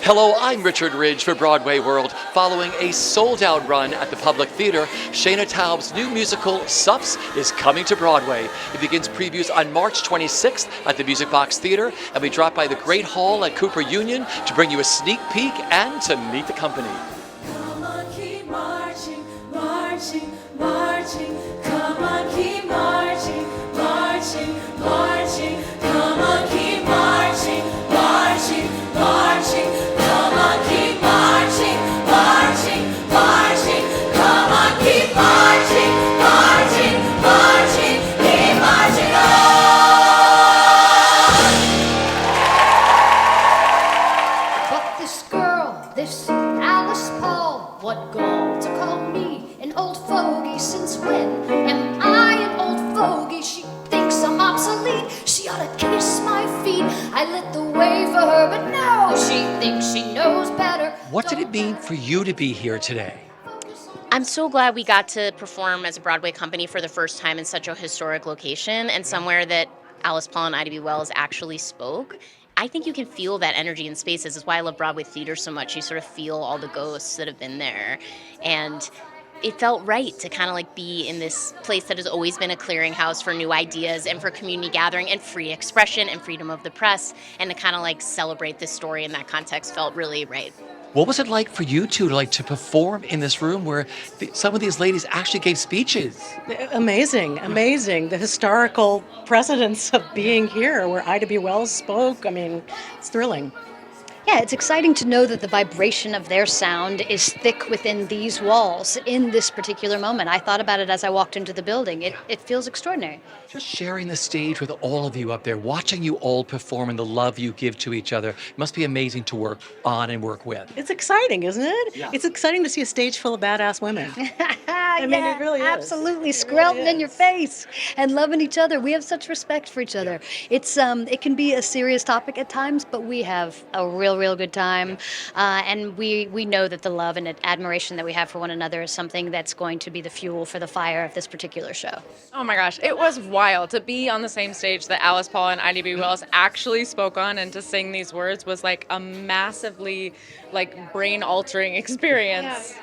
Hello, I'm Richard Ridge for Broadway World. Following a sold-out run at the Public Theater, Shaina Taub's new musical, Suffs, is coming to Broadway. It begins previews on March 26th at the Music Box Theater, and we drop by the Great Hall at Cooper Union to bring you a sneak peek and to meet the company. Come on, keep marching, marching, marching. Come on, keep marching, marching, marching. Come on, keep marching, marching, marching. Come on, keep marching, marching, marching. Come on, keep marching, marching, marching. Keep marching on. But this girl, this Alice Paul, what gall to call me an old fogey. Since when am I an old fogey? She thinks I'm obsolete. She ought to kiss my feet. I lit the way for her, but no, she thinks she knows better. What did it mean for you to be here today? I'm so glad we got to perform as a Broadway company for the first time in such a historic location and somewhere that Alice Paul and Ida B. Wells actually spoke. I think you can feel that energy in spaces. That's why I love Broadway theater so much. You sort of feel all the ghosts that have been there. And it felt right to kind of like be in this place that has always been a clearinghouse for new ideas and for community gathering and free expression and freedom of the press, and to kind of like celebrate this story in that context felt really right. What was it like for you two to perform in this room where some of these ladies actually gave speeches? Amazing, amazing. The historical precedence of being here where Ida B. Wells spoke, I mean, it's thrilling. Yeah, it's exciting to know that the vibration of their sound is thick within these walls in this particular moment. I thought about it as I walked into the building. It feels extraordinary. Just sharing the stage with all of you up there, watching you all perform and the love you give to each other must be amazing to work on and work with. It's exciting, isn't it? Yeah. It's exciting to see a stage full of badass women. I mean, it really is. Absolutely, It squelting really in your is. face and loving each other. We have such respect for each other. It's it can be a serious topic at times, but we have a real good time, and we know that the love and admiration that we have for one another is something that's going to be the fuel for the fire of this particular show. Oh my gosh, it was wild to be on the same stage that Alice Paul and Ida B. Wells actually spoke on, and to sing these words was like a massively brain-altering experience.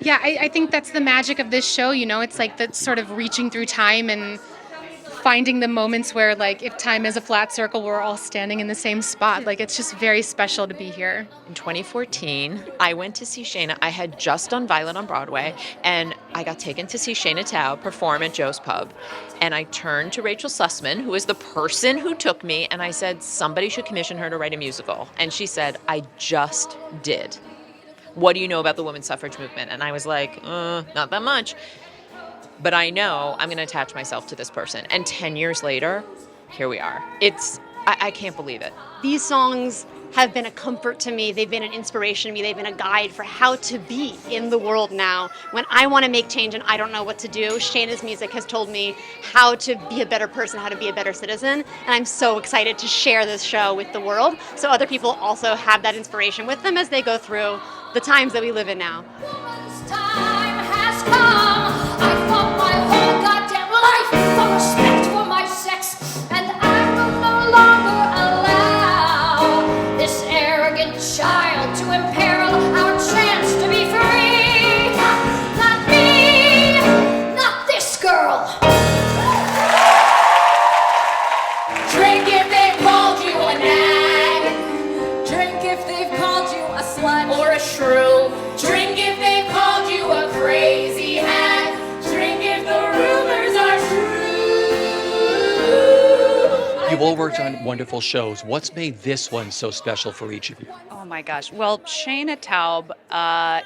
Yeah, I think that's the magic of this show, you know, it's like that sort of reaching through time and finding the moments where, if time is a flat circle, we're all standing in the same spot. It's just very special to be here. In 2014, I went to see Shaina. I had just done Violet on Broadway, and I got taken to see Shaina Taub perform at Joe's Pub. And I turned to Rachel Sussman, who is the person who took me, and I said, somebody should commission her to write a musical. And she said, I just did. What do you know about the women's suffrage movement? And I was like, not that much. But I know I'm going to attach myself to this person. And 10 years later, here we are. I can't believe it. These songs have been a comfort to me. They've been an inspiration to me. They've been a guide for how to be in the world now. When I want to make change and I don't know what to do, Shaina's music has told me how to be a better person, how to be a better citizen. And I'm so excited to share this show with the world so other people also have that inspiration with them as they go through the times that we live in now. Woman's time has come. I fought my whole goddamn life for respect for my sex, and I will no longer allow this arrogant child to imperil our chance to be free. Not me, not this girl. Drink if they've called you a nag. Drink if they've called you a slut or a shrew. Drink if they've called you a crazy hag. Drink if the rumors are true. You all worked on wonderful shows. What's made this one so special for each of you? Oh my gosh. Well, Shaina Taub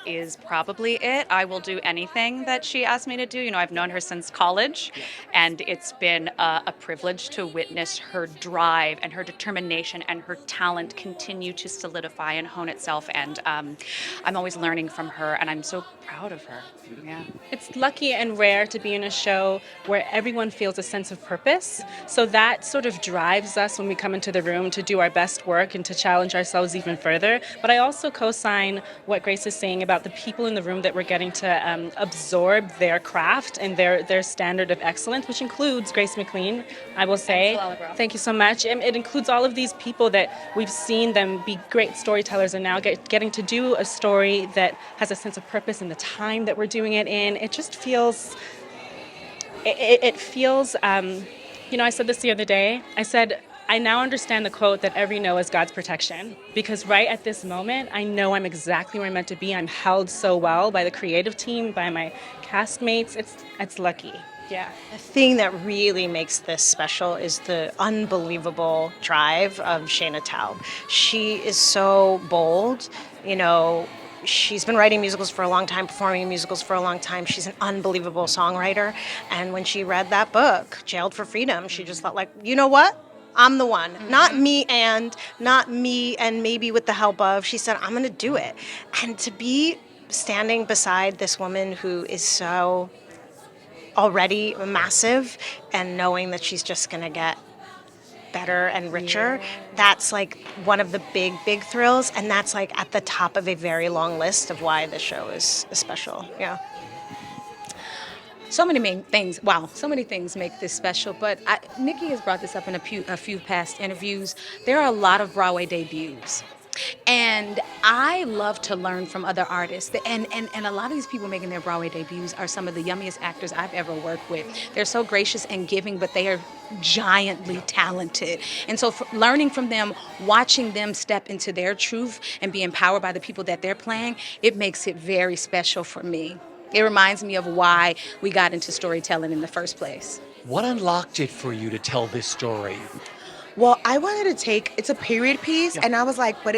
is probably it. I will do anything that she asked me to do. You know, I've known her since college, and it's been a privilege to witness her drive and her determination and her talent continue to solidify and hone itself. And I'm always learning from her, and I'm so proud of her. Yeah. It's lucky and rare to be in a show where everyone feels a sense of purpose. So that sort of drive drives us when we come into the room to do our best work and to challenge ourselves even further. But I also co-sign what Grace is saying about the people in the room that we're getting to absorb their craft and their standard of excellence, which includes Grace McLean, I will say. Thank you so much. And it includes all of these people that we've seen them be great storytellers and now getting to do a story that has a sense of purpose in the time that we're doing it in. It just feels, it feels, I said this the other day. I said, I now understand the quote that every no is God's protection, because right at this moment, I know I'm exactly where I'm meant to be. I'm held so well by the creative team, by my castmates. It's lucky. Yeah. The thing that really makes this special is the unbelievable drive of Shaina Taub. She is so bold, She's been writing musicals for a long time, performing in musicals for a long time. She's an unbelievable songwriter. And when she read that book, Jailed for Freedom, she just thought, you know what? I'm the one. Not me and maybe with the help of. She said, I'm going to do it. And to be standing beside this woman who is so already massive and knowing that she's just going to get better and richer, that's like one of the big thrills, and that's like at the top of a very long list of why the show is special. Yeah. So many things. Wow, so many things make this special. But Nikki has brought this up in a few past interviews. There are a lot of Broadway debuts. And I love to learn from other artists. And a lot of these people making their Broadway debuts are some of the yummiest actors I've ever worked with. They're so gracious and giving, but they are giantly talented. And so learning from them, watching them step into their truth and be empowered by the people that they're playing, it makes it very special for me. It reminds me of why we got into storytelling in the first place. What unlocked it for you to tell this story? Well, I wanted to it's a period piece, and I was like, but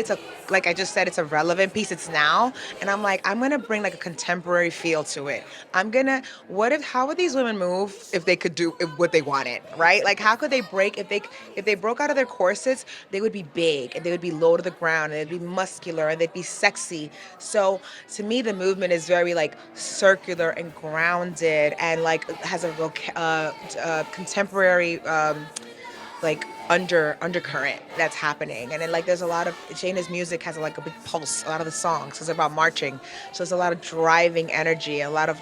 like I just said, it's a relevant piece, it's now, and I'm like, I'm gonna bring like a contemporary feel to it. How would these women move if they could do what they wanted, right? Like, how could they break, if they broke out of their corsets, they would be big, and they would be low to the ground, and they'd be muscular, and they'd be sexy. So, to me, the movement is very like circular and grounded, and like has a contemporary, undercurrent that's happening. And then there's a lot of Shaina's music has a big pulse. A lot of the songs is about marching, so there's a lot of driving energy, a lot of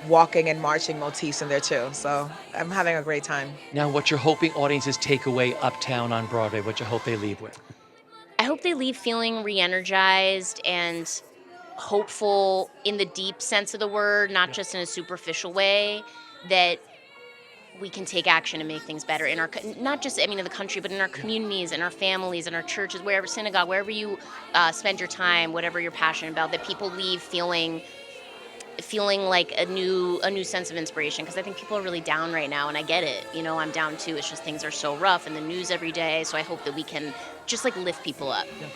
walking and marching motifs in there too. So I'm having a great time. Now, what you're hoping audiences take away uptown on Broadway, what you hope they leave with? I hope they leave feeling re-energized and hopeful in the deep sense of the word, not just in a superficial way, that we can take action and make things better in our, not just, in the country, but in our communities, in our families, in our churches, wherever, synagogue, wherever you spend your time, whatever you're passionate about, that people leave feeling like a new sense of inspiration. Because I think people are really down right now, and I get it. I'm down too. It's just things are so rough in the news every day. So I hope that we can just lift people up. Yeah.